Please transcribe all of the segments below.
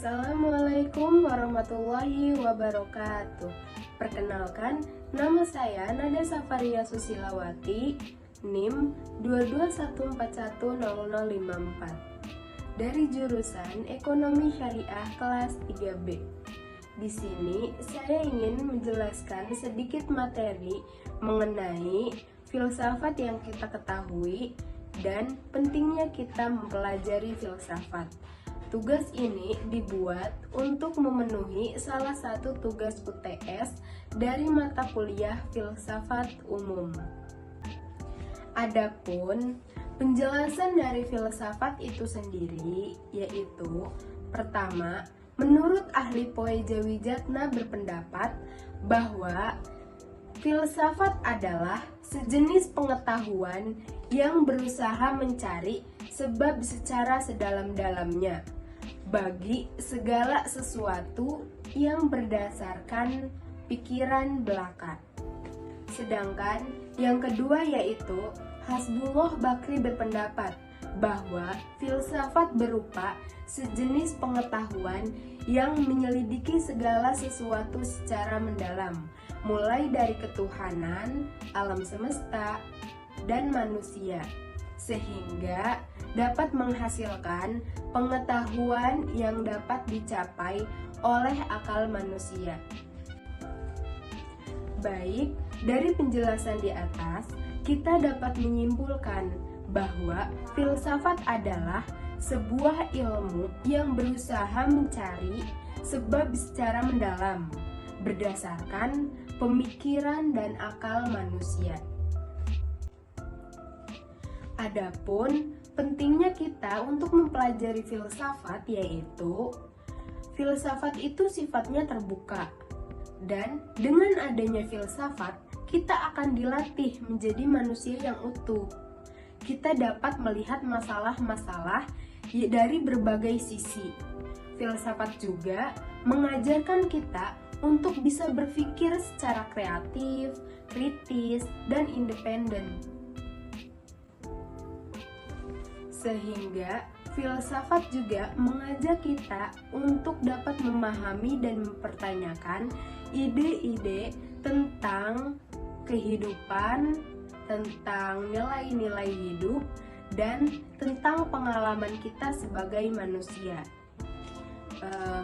Assalamualaikum warahmatullahi wabarakatuh. Perkenalkan, nama saya Nada Safaria Susilawati, NIM 221410054 dari jurusan Ekonomi Syariah kelas 3B. Di sini saya ingin menjelaskan sedikit materi mengenai filsafat yang kita ketahui dan pentingnya kita mempelajari filsafat. Tugas ini dibuat untuk memenuhi salah satu tugas UTS dari mata kuliah filsafat umum. Adapun penjelasan dari filsafat itu sendiri yaitu, pertama, menurut ahli Poeja Wijatna berpendapat bahwa filsafat adalah sejenis pengetahuan yang berusaha mencari sebab secara sedalam-dalamnya bagi segala sesuatu yang berdasarkan pikiran belaka. Sedangkan yang kedua yaitu Hasbullah Bakri berpendapat bahwa filsafat berupa sejenis pengetahuan yang menyelidiki segala sesuatu secara mendalam, mulai dari ketuhanan, alam semesta, dan manusia, sehingga dapat menghasilkan pengetahuan yang dapat dicapai oleh akal manusia. Baik, dari penjelasan di atas, kita dapat menyimpulkan bahwa filsafat adalah sebuah ilmu yang berusaha mencari sebab secara mendalam, berdasarkan pemikiran dan akal manusia. Adapun pentingnya kita untuk mempelajari filsafat yaitu, filsafat itu sifatnya terbuka, dan dengan adanya filsafat kita akan dilatih menjadi manusia yang utuh. Kita dapat melihat masalah-masalah dari berbagai sisi. Filsafat juga mengajarkan kita untuk bisa berpikir secara kreatif, kritis, dan independen. Sehingga filsafat juga mengajak kita untuk dapat memahami dan mempertanyakan ide-ide tentang kehidupan, tentang nilai-nilai hidup, dan tentang pengalaman kita sebagai manusia.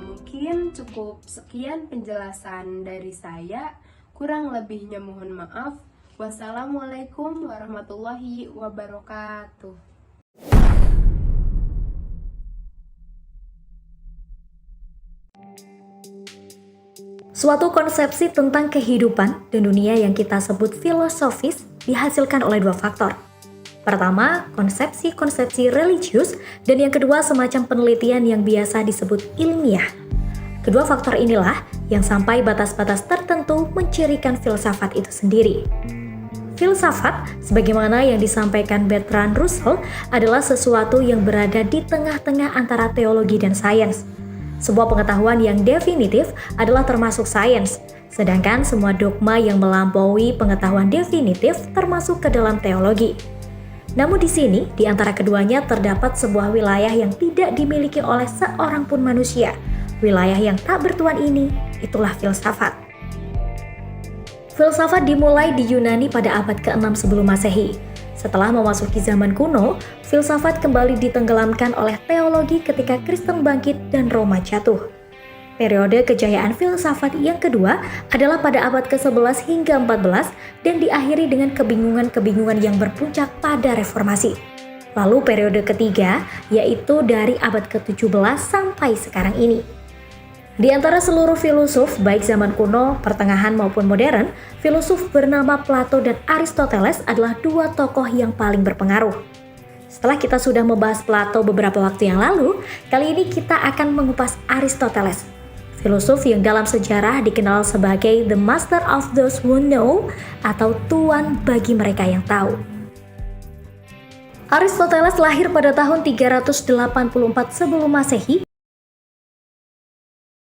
Mungkin cukup sekian penjelasan dari saya, kurang lebihnya mohon maaf. Wassalamualaikum warahmatullahi wabarakatuh. Suatu konsepsi tentang kehidupan dan dunia yang kita sebut filosofis dihasilkan oleh dua faktor. Pertama, konsepsi-konsepsi religius, dan yang kedua semacam penelitian yang biasa disebut ilmiah. Kedua faktor inilah yang sampai batas-batas tertentu mencirikan filsafat itu sendiri. Filsafat, sebagaimana yang disampaikan Bertrand Russell, adalah sesuatu yang berada di tengah-tengah antara teologi dan sains. Sebuah pengetahuan yang definitif adalah termasuk sains, sedangkan semua dogma yang melampaui pengetahuan definitif termasuk ke dalam teologi. Namun di sini, di antara keduanya terdapat sebuah wilayah yang tidak dimiliki oleh seorang pun manusia. Wilayah yang tak bertuan ini, itulah filsafat. Filsafat dimulai di Yunani pada abad ke-6 sebelum Masehi. Setelah memasuki zaman kuno, filsafat kembali ditenggelamkan oleh teologi ketika Kristen bangkit dan Roma jatuh. Periode kejayaan filsafat yang kedua adalah pada abad ke-11 hingga 14 dan diakhiri dengan kebingungan-kebingungan yang berpuncak pada reformasi. Lalu periode ketiga yaitu dari abad ke-17 sampai sekarang ini. Di antara seluruh filosof, baik zaman kuno, pertengahan maupun modern, filosof bernama Plato dan Aristoteles adalah dua tokoh yang paling berpengaruh. Setelah kita sudah membahas Plato beberapa waktu yang lalu, kali ini kita akan mengupas Aristoteles, filosof yang dalam sejarah dikenal sebagai the master of those who know, atau tuan bagi mereka yang tahu. Aristoteles lahir pada tahun 384 sebelum Masehi